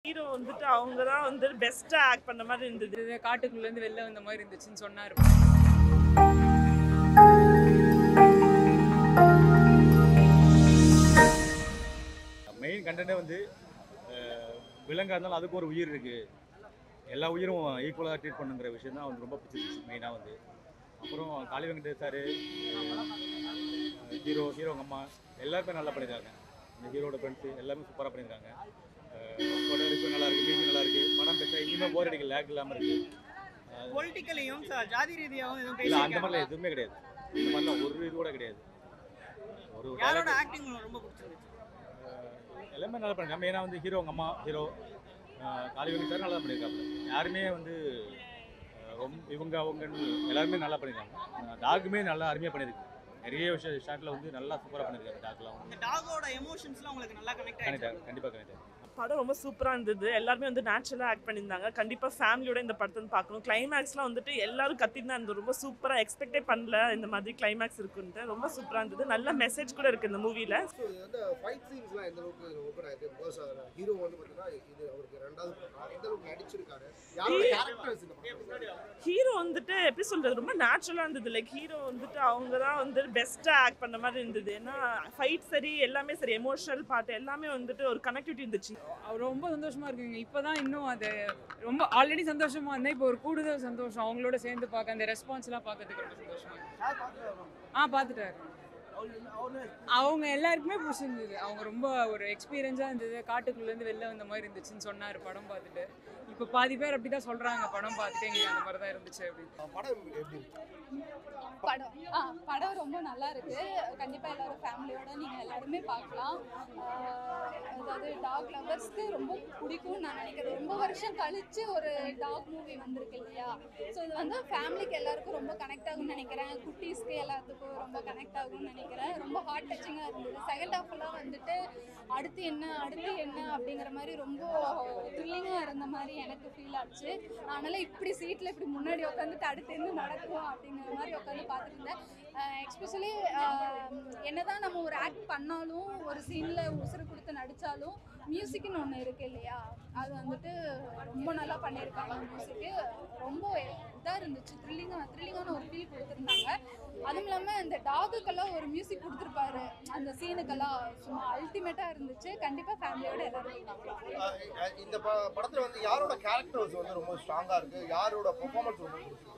Hero வந்துட்டு அவங்க தான் வந்து பெஸ்ட்டாக ஆக்ட் பண்ண மாதிரி இருந்தது. காட்டுக்குள்ளேருந்து வெளில வந்த மாதிரி இருந்துச்சுன்னு சொன்னார். மெயின் கண்டென்ட்டே வந்து விலங்காக இருந்தாலும் அதுக்கு ஒரு உயிர் இருக்குது, எல்லா உயிரும் ஈக்குவலாக ட்ரீட் பண்ணுங்கிற விஷயம் தான் வந்து ரொம்ப பிடிச்சிருந்துச்சு மெயினாக வந்து. அப்புறம் காளி வெங்கடேஷ் சார், ஹீரோங்க அம்மா எல்லாருமே நல்லா பண்ணியிருக்காங்க. இந்த ஹீரோட ஃப்ரெண்ட்ஸு எல்லாமே சூப்பராக பண்ணியிருக்காங்க. இப்போ நல்லா இருக்குது, மியூசிக் நல்லா இருக்குது. படம் பேச இன்னும் போர் அடிக்கல, லேக் இல்லாமல் இருக்குது. பொலிட்டிக்கலையும் ஜாதி ரீதியாகவும் எதுவும் இல்லை, அந்த மாதிரிலாம் எதுவுமே கிடையாது. இந்த மாதிரிலாம் ஒரு இது கூட கிடையாது. ஒரு யாரோட ஆக்டிங் ரொம்ப பிடிச்சிருந்துச்சு? எல்லாமே நல்லா பண்ணிருக்காங்க. மெயினாக வந்து ஹீரோங்க அம்மா, ஹீரோ காளி வெங்கடேஷ் சார் நல்லா பண்ணியிருக்காங்க. யாருமே வந்து இவங்க அவங்கன்னு எல்லாருமே நல்லா பண்ணியிருக்காங்க. டாகுமே நல்லா அருமையாக பண்ணியிருக்கு. நிறைய விஷயம் ஷாட்டில் வந்து நல்லா சூப்பராக பண்ணியிருக்காங்க. டாக்லாம் இந்த டாகோட எமோஷன்ஸ்லாம் உங்களுக்கு நல்லா கனெக்ட் ஆகிட்டாங்க. கண்டிப்பாக கனெக்ட். படம் ரொம்ப சூப்பராக இருந்தது. எல்லாருமே வந்து நேச்சுரலாக ஆக்ட் பண்ணியிருந்தாங்க. கண்டிப்பாக ஃபேமிலியோட இந்த படத்தை வந்து பார்க்கணும். கிளைமேக்ஸ்லாம் வந்துட்டு எல்லாரும் கத்திட்டு தான் இருந்தது. ரொம்ப சூப்பராக எக்ஸ்பெக்டே பண்ணல இந்த மாதிரி கிளைமேக்ஸ் இருக்குன்ட்டு. ரொம்ப சூப்பராக இருந்தது. நல்ல மெசேஜ் கூட இருக்குது இந்த மூவியில். இந்த ஃபைட் சீன்ஸ்லாம் எந்த அளவுக்கு ஓப்பன் ஆயிருக்கு? பிகாஸ் ஹீரோ வந்து பார்த்தீங்கன்னா இது அவருக்கு ரெண்டாவது படம். எந்த அளவுக்கு நடிச்சிருக்காரு? யாரோட கேரக்டர்ஸ் இந்த படம்? ஹீரோ வந்துட்டு எப்படி சொல்கிறது, ரொம்ப நேச்சுரலாக இருந்தது. லைக் ஹீரோ வந்துட்டு அவங்க தான் வந்து பெஸ்ட்டாக ஆக்ட் பண்ண மாதிரி இருந்தது. ஏன்னா ஃபைட் சரி, எல்லாமே சரி, எமோஷனல் பார்ட் எல்லாமே வந்துட்டு ஒரு கனெக்டிவிட்டி இருந்துச்சு. ரொம்ப சந்தோஷமா இருக்குங்க. இப்போதான் இன்னும் அது ரொம்ப ஆல்ரெடி சந்தோஷமா இருந்தேன். இப்போ ஒரு கூடுதல் சந்தோஷம் அவங்களோட சேர்ந்து பார்க்க, அந்த ரெஸ்பான்ஸ்லாம் பார்க்கறதுக்கு ரொம்ப சந்தோஷமா இருக்கு. பார்த்துட்டாரு. அவங்க எல்லாருக்குமே பிடிச்சிருந்தது. அவங்க ரொம்ப ஒரு எக்ஸ்பீரியன்ஸாக இருந்தது. காட்டுக்குள்ளேருந்து வெளில வந்த மாதிரி இருந்துச்சுன்னு சொன்னார் படம் பார்த்துட்டு. இப்போ பாதி பேர் அப்படி தான் சொல்கிறாங்க, படம் பார்த்துட்டு எங்களுக்கு அந்த மாதிரி தான் இருந்துச்சு அப்படின்னு. படம் எப்படி? படம் ரொம்ப நல்லா இருக்கு. கண்டிப்பாக எல்லாரும் ஃபேமிலியோட நீங்கள் எல்லாருமே பார்க்கலாம். அதாவது டாக் லவர்ஸ்க்கு ரொம்ப பிடிக்கும்னு நான் நினைக்கிறேன். ரொம்ப வருஷம் கழிச்சு ஒரு டாக் மூவி வந்திருக்கு இல்லையா? ஸோ இது வந்து ஃபேமிலிக்கு எல்லாருக்கும் ரொம்ப கனெக்ட் ஆகும்னு நினைக்கிறேன். குட்டீஸ்க்கு எல்லாத்துக்கும் ரொம்ப கனெக்ட் ஆகும்னு நினைக்கிறேன். ரொம்ப ஹார்ட் டச்சிங்காக இருந்தது. செகண்ட் ஹாஃப்லாம் வந்துட்டு அடுத்து என்ன அப்படிங்கிற மாதிரி ரொம்ப த்ரில்லிங்காக இருந்த மாதிரி எனக்கு ஃபீல் ஆச்சு. அதனால் இப்படி சீட்டில் இப்படி முன்னாடி உட்காந்துட்டு அடுத்து என்ன நடக்கும் அப்படிங்கிற மாதிரி உட்காந்து பார்த்துட்டு இருந்தேன். எக்ஸ்பெஷலி என்னதான் நம்ம ஒரு ஆக்ட் பண்ணாலும், ஒரு சீனில் உசுறு கொடுத்து நடித்தாலும் மியூசிக்னு ஒன்று இருக்குது இல்லையா? அது வந்துட்டு ரொம்ப நல்லா பண்ணியிருக்காங்க. மியூசிக்கு ரொம்ப இதாக இருந்துச்சு. த்ரில்லிங்கான ஒரு ஃபீல் கொடுத்துருந்தாங்க. அதுவும் இல்லாமல் இந்த டாகுக்கெல்லாம் ஒரு மியூசிக் கொடுத்துருப்பாரு, அந்த சீனுக்கெல்லாம் சும்மா அல்டிமேட்டாக இருந்துச்சு. கண்டிப்பாக ஃபேமிலியோட எல்லாரும் பார்க்கலாம். இந்த படத்துல வந்து யாரோட கேரக்டர்ஸ் வந்து ரொம்ப ஸ்ட்ராங்கா இருக்கு? யாரோட பெர்ஃபார்மன்ஸ் ரொம்ப பிடிச்சிருக்கு?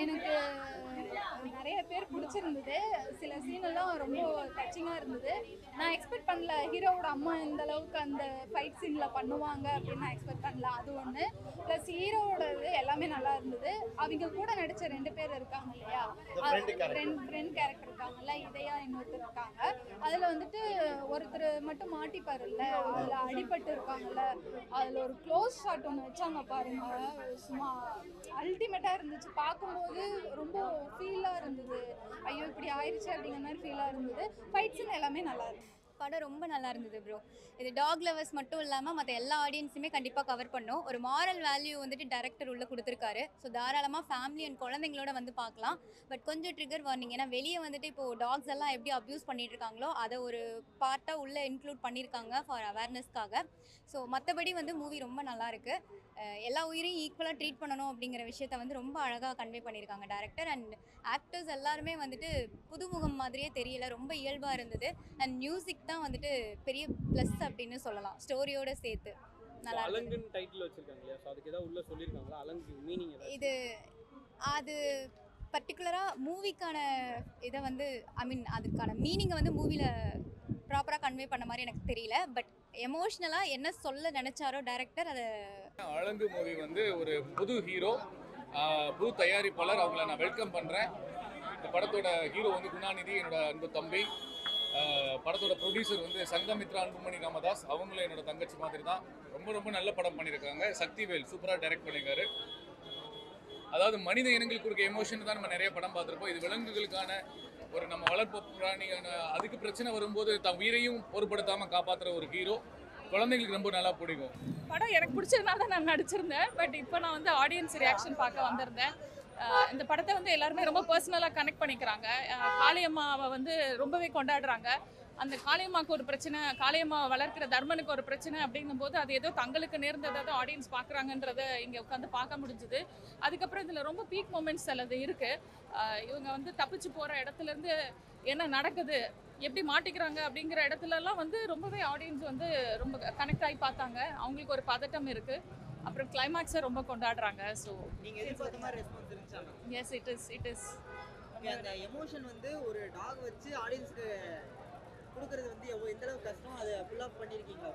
எனக்கு நிறைய பேர் பிடிச்சிருந்தது. சில சீனெல்லாம் ரொம்ப டச்சிங்காக இருந்தது. நான் எக்ஸ்பெக்ட் பண்ணல ஹீரோவோட அம்மா இந்த அளவுக்கு அந்த ஃபைட் சீனில் பண்ணுவாங்க அப்படின்னு நான் எக்ஸ்பெக்ட் பண்ணல. அது ஒன்று. ப்ளஸ் ஹீரோவோட இது எல்லாமே நல்லா இருந்தது. அவங்க கூட நடித்த 2 பேர் இருக்காங்க இல்லையா? ஃப்ரெண்ட் கேரக்டர் இருக்காங்கல்ல, இதையா இன்னொருத்தர் இருக்காங்க. அதில் வந்துட்டு ஒருத்தர் மட்டும் மாட்டிப்பாருல்ல, அதில் அடிபட்டு இருக்காங்கல்ல, அதில் ஒரு க்ளோஸ் ஷாட் ஒன்று வச்சாங்க பாருங்க, சும்மா அல்டிமேட்டாக இருந்துச்சு. பார்க்கும்போது ரொம்ப ஃபீலாக இருந்தது. ஐயோ இப்படி ஆயிடுச்சு அப்படிங்கிற மாதிரி ஃபீலாக இருந்தது. ஃபைட் சீன் எல்லாமே நல்லா இருக்கு. படம் ரொம்ப நல்லா இருந்தது ப்ரோ. இது டாக் லவர்ஸ் மட்டும் இல்லாமல் மற்ற எல்லா ஆடியன்ஸுமே கண்டிப்பாக கவர் பண்ணோம். ஒரு மாரல் வேல்யூ வந்துட்டு டைரக்டர் உள்ளே கொடுத்துருக்காரு. ஸோ தாராளமாக ஃபேமிலி அண்ட் குழந்தைங்களோட வந்து பார்க்கலாம். பட் கொஞ்சம் ட்ரிகர் வார்னிங். ஏன்னா வெளியே வந்துட்டு இப்போது டாக்ஸ் எல்லாம் எப்படி அப்யூஸ் பண்ணிட்டு இருக்காங்களோ அதை ஒரு பார்ட்டாக உள்ளே இன்க்ளூட் பண்ணியிருக்காங்க ஃபார் அவேர்னஸ்க்காக. ஸோ மற்றபடி வந்து மூவி ரொம்ப நல்லா இருக்குது. எல்லா உயிரையும் ஈக்குவலாக ட்ரீட் பண்ணணும் அப்படிங்கிற விஷயத்த வந்து ரொம்ப அழகாக கன்வே பண்ணியிருக்காங்க டேரக்டர். அண்ட் ஆக்டர்ஸ் எல்லாருமே வந்துட்டு புதுமுகம் மாதிரியே தெரியல, ரொம்ப இயல்பாக இருந்தது. அண்ட் மியூசிக் தான் வந்துட்டு பெரிய ப்ளஸ் அப்படின்னு சொல்லலாம், ஸ்டோரியோட சேர்த்து நல்லா அலங்குன்னு டைட்டில் வச்சிருக்காங்க இல்லையா? ஸோ அதுக்கு ஏதாவது உள்ள சொல்லியிருக்காங்களா? அலங்கு மீனிங் இது அது பர்டிகுலராக மூவிக்கான இதை வந்து அதுக்கான மீனிங்கை வந்து மூவியில் ப்ராப்பராக கன்வே பண்ண மாதிரி எனக்கு தெரியல. பட் எமோஷ்னலாக என்ன சொல்ல நினச்சாரோ டைரக்டர் அதை. அலங்கு மூவி வந்து ஒரு புது ஹீரோ, புது தயாரிப்பாளர், அவங்கள நான் வெல்கம் பண்ணுறேன். இந்த படத்தோட ஹீரோ வந்து குணாநிதி, என்னோட அன்பு தம்பி. படத்தோட ப்ரொடியூசர் வந்து சங்கமித்ரா அன்புமணி ராமதாஸ், அவங்களும் என்னோட தங்கச்சி மாதிரி தான். ரொம்ப ரொம்ப நல்ல படம் பண்ணியிருக்காங்க. சக்திவேல் சூப்பராக டைரக்ட் பண்ணியிருக்காரு. அதாவது மனித இனங்களுக்கு இருக்க எமோஷன் தான் நம்ம நிறைய படம் பார்த்துருப்போம். இது விலங்குகளுக்கான ஒரு நம்ம வளர்ப்பு பிராணியான அதுக்கு பிரச்சனை வரும்போது தன் உயிரையும் பொருட்படுத்தாமல் காப்பாற்றுற ஒரு ஹீரோ. குழந்தைங்களுக்கு ரொம்ப நல்லா பிடிக்கும். படம் எனக்கு பிடிச்சதுனால தான் நான் நடிச்சிருந்தேன். பட் இப்போ நான் வந்து ஆடியன்ஸ் ரியாக்ஷன் பார்க்க வந்திருந்தேன். இந்த படத்தை வந்து எல்லாருமே ரொம்ப பர்சனலாக கனெக்ட் பண்ணிக்கிறாங்க. காளியம்மாவை வந்து ரொம்பவே கொண்டாடுறாங்க. அந்த காளியம்மாவுக்கு ஒரு பிரச்சனை, காளியம்மா வளர்க்கிற தர்மனுக்கு ஒரு பிரச்சனை அப்படிங்கும் போது அது ஏதோ தங்களுக்கு நேர்ந்ததை தான் ஆடியன்ஸ் பார்க்குறாங்கன்றத இங்கே உட்காந்து பார்க்க முடிஞ்சுது. அதுக்கப்புறம் இதில் ரொம்ப பீக் மூமெண்ட்ஸ் அல்லது இருக்குது. இவங்க வந்து தப்பிச்சு போகிற இடத்துலேருந்து என்ன நடக்குது, எப்படி மாட்டிக்கிறாங்க அப்படிங்கிற இடத்துலலாம் வந்து ரொம்பவே ஆடியன்ஸ் வந்து ரொம்ப கனெக்ட் ஆகி பார்த்தாங்க. அவங்களுக்கு ஒரு பதட்டம் இருக்குது. அப்புறம் கிளைமேக்ஸை ரொம்ப கொண்டாடுறாங்க. ஸோ நீங்கள் எதிர்பார்த்த மாதிரி ரெஸ்பான்ஸ் இருந்துச்சா? Yes, it is. அந்த எமோஷன் வந்து ஒரு டாக் வச்சு ஆடியன்ஸ்க்கு கொடுக்கறது வந்து எந்த அளவுக்கு கஷ்டம், அதை ஃபுல்லாக பண்ணியிருக்கீங்களா?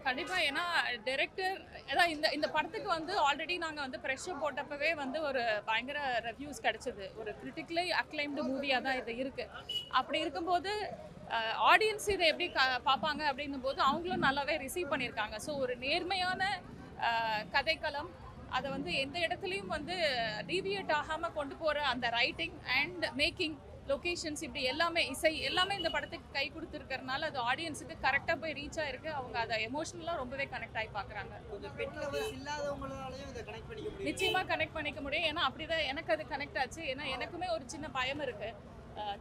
கண்டிப்பாக. ஏன்னா டைரக்டர் அதான் இந்த படத்துக்கு வந்து ஆல்ரெடி நாங்கள் வந்து ப்ரெஷர் போட்டப்பவே வந்து ஒரு பயங்கர ரிவ்யூஸ் கிடச்சிது. ஒரு கிரிட்டிக்கலி அக்ளைம்டு மூவியாக தான் இது இருக்குது. அப்படி இருக்கும்போது ஆடியன்ஸ் இதை எப்படி பார்ப்பாங்க அப்படின்னும் போது அவங்களும் நல்லாவே ரிசீவ் பண்ணியிருக்காங்க. ஸோ ஒரு நேர்மையான கதைக்களம், அதை வந்து எந்த இடத்துலையும் வந்து டீவியேட் ஆகாமல் கொண்டு போகிற அந்த ரைட்டிங் அண்ட் மேக்கிங், லொக்கேஷன்ஸ், இப்படி எல்லாமே, இசை எல்லாமே இந்த படத்துக்கு கை கொடுத்துருக்கறனால அது ஆடியன்ஸுக்கு கரெக்டாக போய் ரீச் ஆகிருக்கு. அவங்க அதை எமோஷனலாக ரொம்பவே கனெக்ட் ஆகி பார்க்குறாங்க. நிச்சயமாக கனெக்ட் பண்ணிக்க முடியும். ஏன்னா அப்படிதான் எனக்கு அது கனெக்ட் ஆச்சு. ஏன்னா எனக்குமே ஒரு சின்ன பயம் இருக்குது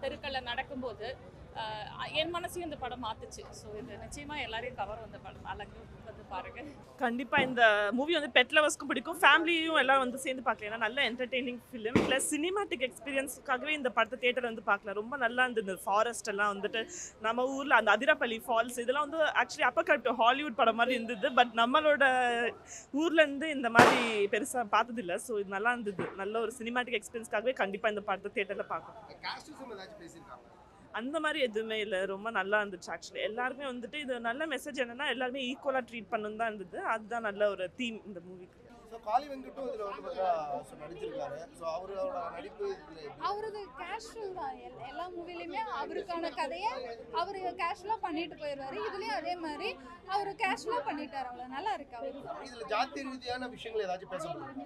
தெருக்களில் நடக்கும்போது. என் மனசையும் இந்த படம் மாத்துச்சு. ஸோ இது நிச்சயமாக எல்லாரையும் கவர் வந்த படம். அழகு வந்து பாருங்க. கண்டிப்பாக இந்த மூவி வந்து பெட் லவர்ஸ்க்கும் பிடிக்கும், ஃபேமிலியும் எல்லாம் வந்து சேர்ந்து பார்க்கலாம். ஏன்னா நல்ல என்டர்டெய்னிங் ஃபிலிம் ப்ளஸ் சினிமாட்டிக் எக்ஸ்பீரியன்ஸுக்காகவே இந்த படத்தை தேட்டரில் வந்து பார்க்கலாம். ரொம்ப நல்லா இருந்தது. ஃபாரஸ்ட் எல்லாம் வந்துட்டு நம்ம ஊரில் அந்த அதிரப்பள்ளி ஃபால்ஸ் இதெல்லாம் வந்து ஆக்சுவலி அப்போ கரெக்ட் ஹாலிவுட் படம் மாதிரி இருந்தது. பட் நம்மளோட ஊர்லேருந்து இந்த மாதிரி பெருசாக பார்த்ததில்லை. ஸோ இது நல்லா இருந்தது. நல்ல ஒரு சினிமாட்டிக் எக்ஸ்பீரியன்ஸ்க்காகவே கண்டிப்பாக இந்த படத்தை தேட்டரில் பார்க்கலாம். அந்த மாதிரி எதுவுமே இல்லை. ரொம்ப நல்லா இருந்துச்சு. ஆக்சுவலி எல்லாருமே வந்துட்டு இது நல்ல மெசேஜ் என்னன்னா எல்லாருமே ஈக்குவலாக ட்ரீட் பண்ணணும் தான் இருந்தது. அதுதான் நல்ல ஒரு தீம் இந்த மூவிக்கு. ஸோ காளி வெங்கட்டும் இதில் வந்து பார்த்தா நடிச்சிருக்காரு. ஸோ அவரோட நடிப்பு அவரது கேஷுவல் தான். எல்லா மூவிலையுமே அவருக்கான கதையை அவர் கேஷுவலாக பண்ணிட்டு போயிடுவாரு. இதுலேயும் அதே மாதிரி அவர் கேஷுவலாக பண்ணிட்டார். அவ்வளோ நல்லா இருக்கு. அவர் இதில் ஜாதி ரீதியான விஷயங்கள் ஏதாச்சும் பேசப்படுது?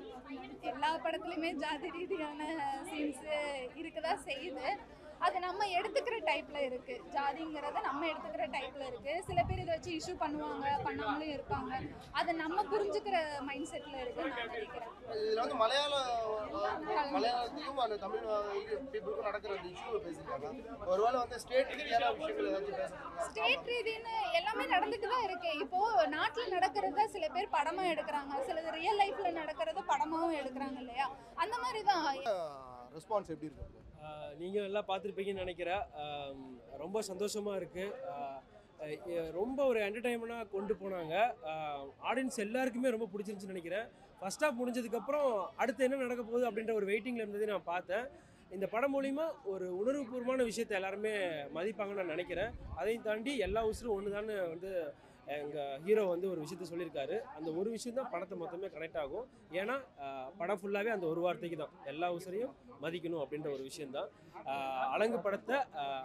எல்லா படத்துலையுமே ஜாதி ரீதியான சீன்ஸு இருக்கதான் செய்யுது. அது நம்ம எடுத்துக்கிற டைப்பில் இருக்குது. ஜாதிங்கிறத நம்ம எடுத்துக்கிற டைப்பில் இருக்குது. சில பேர் இதை வச்சு இஷ்யூ பண்ணுவாங்க, பண்ணாமலும் இருப்பாங்க. அதை நம்ம புரிஞ்சுக்கிற மைண்ட் செட்டில் இருக்குன்னு நான் நினைக்கிறேன். இதில் வந்து மலையாளத்தையும் அந்த தமிழ் பீப்புளுக்கும் நடக்கிற அந்த இஷ்யூவை பேசியிருக்காங்க. ஒருவேளை வந்து ஸ்டேட் ரீதியான விஷயங்கள் ஏதாச்சும் பேசுகிறாங்க? ஸ்டேட் ரீதின்னு எல்லாமே நடந்துட்டு தான் இருக்கு. இப்போது நாட்டில் நடக்கிறத சில பேர் படமாக எடுக்கிறாங்க, சிலது ரியல் லைஃப்பில் நடக்கிறத படமாகவும் எடுக்கிறாங்க இல்லையா? அந்த மாதிரி தான். ரெஸ்பான்ஸ் எப்படி இருக்கு? நீங்கள் எல்லாம் பார்த்துருப்பீங்கன்னு நினைக்கிறேன். ரொம்ப சந்தோஷமாக இருக்குது. ரொம்ப ஒரு என்டர்டைன்மெண்ட்டாக கொண்டு போனாங்க. ஆடியன்ஸ் எல்லாருக்குமே ரொம்ப பிடிச்சிருந்துச்சுன்னு நினைக்கிறேன். ஃபர்ஸ்ட் ஹாஃப் முடிஞ்சதுக்கப்புறம் அடுத்து என்ன நடக்க போகுது அப்படின்ற ஒரு வெயிட்டிங்கில் இருந்ததை நான் பார்த்தேன். இந்த படம் மூலிமா ஒரு உணர்வுபூர்வமான விஷயத்தை எல்லாருமே மதிப்பாங்கன்னு நான் நினைக்கிறேன். அதையும் தாண்டி எல்லா உசுரும் ஒன்று தானே வந்து எங்கள் ஹீரோ வந்து ஒரு விஷயத்த சொல்லியிருக்காரு. அந்த ஒரு விஷயம் தான் படத்தை மொத்தமே கனெக்ட் ஆகும். ஏன்னா படம் ஃபுல்லாகவே அந்த ஒரு வார்த்தைக்கு தான், எல்லா உசுரையும் மதிக்கணும் அப்படின்ற ஒரு விஷயந்தான். அலங்கு படத்தை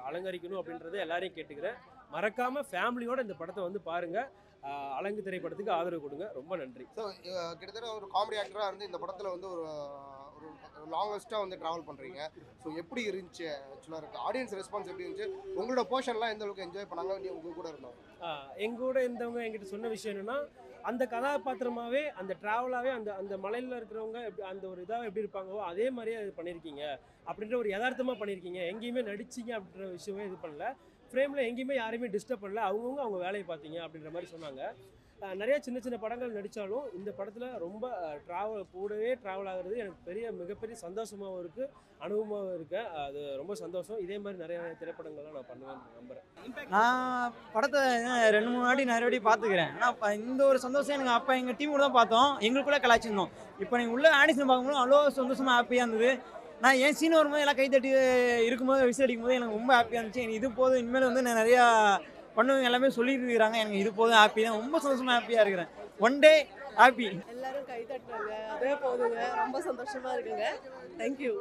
அலங்கரிக்கணும் அப்படின்றத எல்லாரையும் கேட்டுக்கிறேன். மறக்காமல் ஃபேமிலியோட இந்த படத்தை வந்து பாருங்கள். அலங்கு திரைப்படத்துக்கு ஆதரவு கொடுங்க. ரொம்ப நன்றி. ஸோ கிட்டத்தட்ட ஒரு காமெடி ஆக்டராக இருந்து இந்த படத்தில் வந்து ஒரு லாங்கஸ்ட்டாக வந்து ட்ராவல் பண்ணுறீங்க. ஸோ எப்படி இருந்துச்சு ஆக்சுவலாக இருக்குது? ஆடியன்ஸ் ரெஸ்பான்ஸ் எப்படி இருந்துச்சு? உங்களோட போர்ஷன்லாம் எந்த அளவுக்கு என்ஜாய் பண்ணாங்க? நீ உங்கள் கூட இருந்தோம்? எங்கள் கூட இருந்தவங்க என்கிட்ட சொன்ன விஷயம் என்னென்னா, அந்த கதாபாத்திரமாகவே அந்த ட்ராவலாகவே அந்த மலையில் இருக்கிறவங்க எப்படி அந்த ஒரு இதாக எப்படி இருப்பாங்களோ அதே மாதிரியே அது பண்ணியிருக்கீங்க அப்படின்ற ஒரு யதார்த்தமாக பண்ணியிருக்கீங்க. எங்கேயுமே நடிச்சிங்க அப்படின்ற விஷயமே இது பண்ணல. ஃப்ரேமில் எங்கேயுமே யாரையுமே டிஸ்டர்ப் பண்ணல. அவங்கவுங்க அவங்க வேலையை பார்த்தீங்க அப்படின்ற மாதிரி சொன்னாங்க. நிறைய சின்ன சின்ன படங்கள் நடித்தாலும் இந்த படத்தில் ரொம்ப கூடவே ட்ராவல் ஆகிறது எனக்கு மிகப்பெரிய சந்தோஷமாகவும் இருக்குது, அனுபவமாகவும் இருக்குது. அது ரொம்ப சந்தோஷம். இதே மாதிரி நிறைய திரைப்படங்கள்லாம் நான் பண்ணுவேன் நம்புகிறேன். நான் படத்தை 2-3 வாட்டி நிறைய வாட்டி பார்த்துக்கிறேன். ஆனால் இந்த ஒரு சந்தோஷம் எனக்கு அப்போ எங்கள் டீமோட தான் பார்த்தோம், எங்களுக்குள்ளே கலாச்சிருந்தோம். இப்போ நீங்கள் உள்ள ஆடிஷன் பார்க்கும்போது அவ்வளோ சந்தோஷமாக ஹாப்பியாக இருந்தது. நான் என் சீன் வரும்போது எல்லாம் கைத்தட்டி இருக்கும்போது விசில் அடிக்கும் போது எனக்கு ரொம்ப ஹாப்பியாக இருந்துச்சு. எனக்கு இது போதும், இனிமேல் வந்து நான் நிறையா பண்ணுவங்க எல்லாமே சொல்லிட்டு இருக்கிறாங்க. எனக்கு இது போதும், ஹாப்பி தான், ரொம்ப சந்தோஷமாக ஹாப்பியாக இருக்கிறேன். One day happy. எல்லாரும் கை தட்டுறாங்க, அதே போதுங்க. ரொம்ப சந்தோஷமாக இருக்குங்க. தேங்க்யூ.